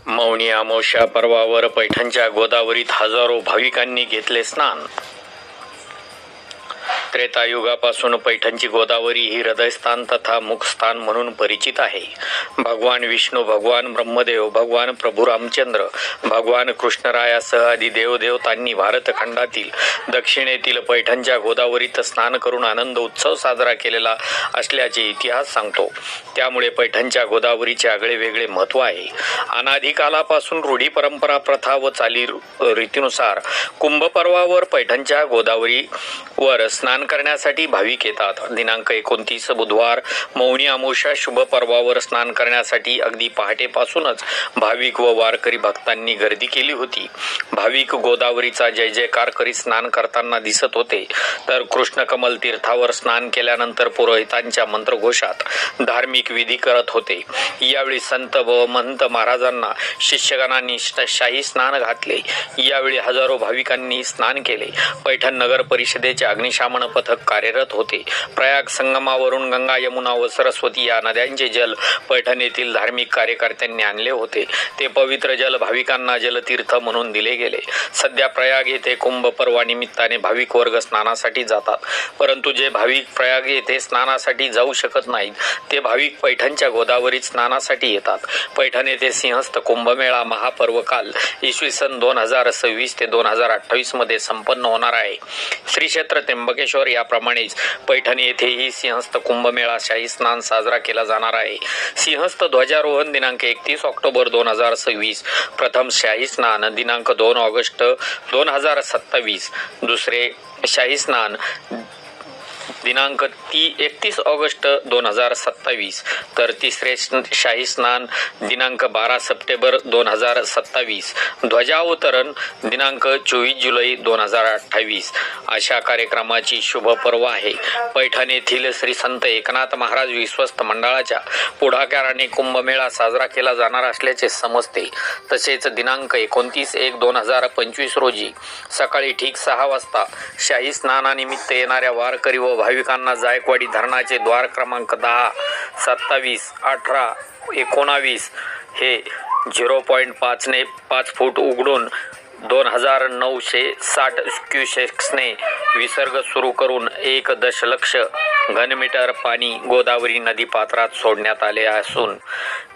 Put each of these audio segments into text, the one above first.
मौनी अमावस्या पर्वावर पैठणच्या गोदावरीत हजारो भाविकांनी घेतले स्नान। त्रेतायुगापासून पैठणची गोदावरी ही हृदयस्थान तथा मुखस्थान म्हणून परिचित आहे। भगवान विष्णू, भगवान ब्रह्मदेव, भगवान प्रभू रामचंद्र, भगवान कृष्णरायासह आदी देवदेवतांनी भारतखंडातील दक्षिणेतील पैठणच्या गोदावरीत स्नान करून आनंद उत्सव साजरा केलेला असल्याचे इतिहास सांगतो। त्यामुळे पैठणच्या गोदावरीचे आगळे वेगळे महत्त्व आहे। अनादी कालापासून रूढी परंपरा, प्रथा व चाली रीतीनुसार कुंभ पर्वावर पैठणच्या गोदावरीवर स्नान करण्यासाठी भाविक येतात। दिनांक 29 बुधवार मौनी अमावस्या शुभ पर्वावर स्नान करण्यासाठी अगदी पहाटेपासूनच भाविक व वारकरी भक्तांनी गर्दी केली होती। भाविक गोदावरीचा जय जयकार करीत स्नान करताना दिसत होते, तर कृष्णकमल तीर्थावर स्नान केल्यानंतर पुरोहितांच्या मंत्रघोषात धार्मिक विधी करत होते। यावेळी संत व महंत महाराजांना शिष्यगणांनी शाही स्नान घातले। यावेळी हजारो भाविकांनी स्नान केले। पैठण नगर परिषदेचे अग्निशमन पथक कार्यरत होते। प्रयाग संगमावरून गंगा, यमुना व सरस्वती या नद्यांचे जल पैठण येथील धार्मिक कार्यकर्त्यांनी आणले होते। ते पवित्र जल भाविकांना जलतीर्थ म्हणून दिले गेले। सध्या प्रयाग येथे कुंभ पर्वानिमित्ताने भाविक वर्ग स्नानासाठी जातात, परंतु जे भाविक प्रयाग येथे स्नानासाठी जाऊ शकत नाहीत ते भाविक पैठणच्या गोदावरीत स्नानासाठी येतात। पैठण येथे सिंहस्थ कुंभमेळा महापर्व काल इसवी सन 2026 ते 2028 मध्ये संपन्न होणार आहे। श्री क्षेत्र त्र्यंबकेश्वर याप्रमाणेच पैठण येथेही सिंहस्थ कुंभमेळा शाही स्नान साजरा केला जाणार आहे। सिंहस्थ ध्वजारोहण दिनांक 31 ऑक्टोबर 2026, प्रथम शाही स्नान दिनांक 2 ऑगस्ट 2027, दुसरे शाही स्नान दिनांक 31 ऑगस्ट 2027, तर तिसरे शाही स्नान दिनांक 12 सप्टेंबर 2027, ध्वजावतरण दिनांक 24 जुलै 2028 अशा कार्यक्रमाची शुभ पर्व आहे। पैठण येथील श्री संत एकनाथ महाराज विश्वस्त मंडळाच्या पुढाकाराने कुंभमेळा साजरा केला जाणार असल्याचे समजते। तसेच दिनांक 29/1/2025 रोजी सकाळी ठीक 6 वाजता शाही स्नानानिमित्त येणाऱ्या वारकरी व भाविकांना जायकवाडी धरणाचे द्वार क्रमांक 10, 27, 18, 19 हे 0.5 ने 5 फूट उघडून 2960 क्युसेक्सने विसर्ग सुरू करून 1 दशलक्ष घनमीटर पाणी गोदावरी नदी पात्रात सोडण्यात आले असून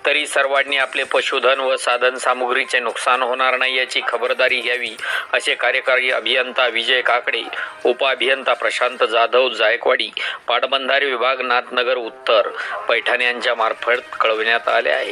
तरी सर्वांनी आपले पशुधन व साधन सामुग्रीचे नुकसान होणार नाही याची खबरदारी घ्यावी, असे कार्यकारी अभियंता विजय काकडे, उपअभियंता प्रशांत जाधव, जायकवाडी पाटबंधारे विभाग, नाथनगर उत्तर, पैठण यांच्या मार्फत कळविण्यात आले आहे।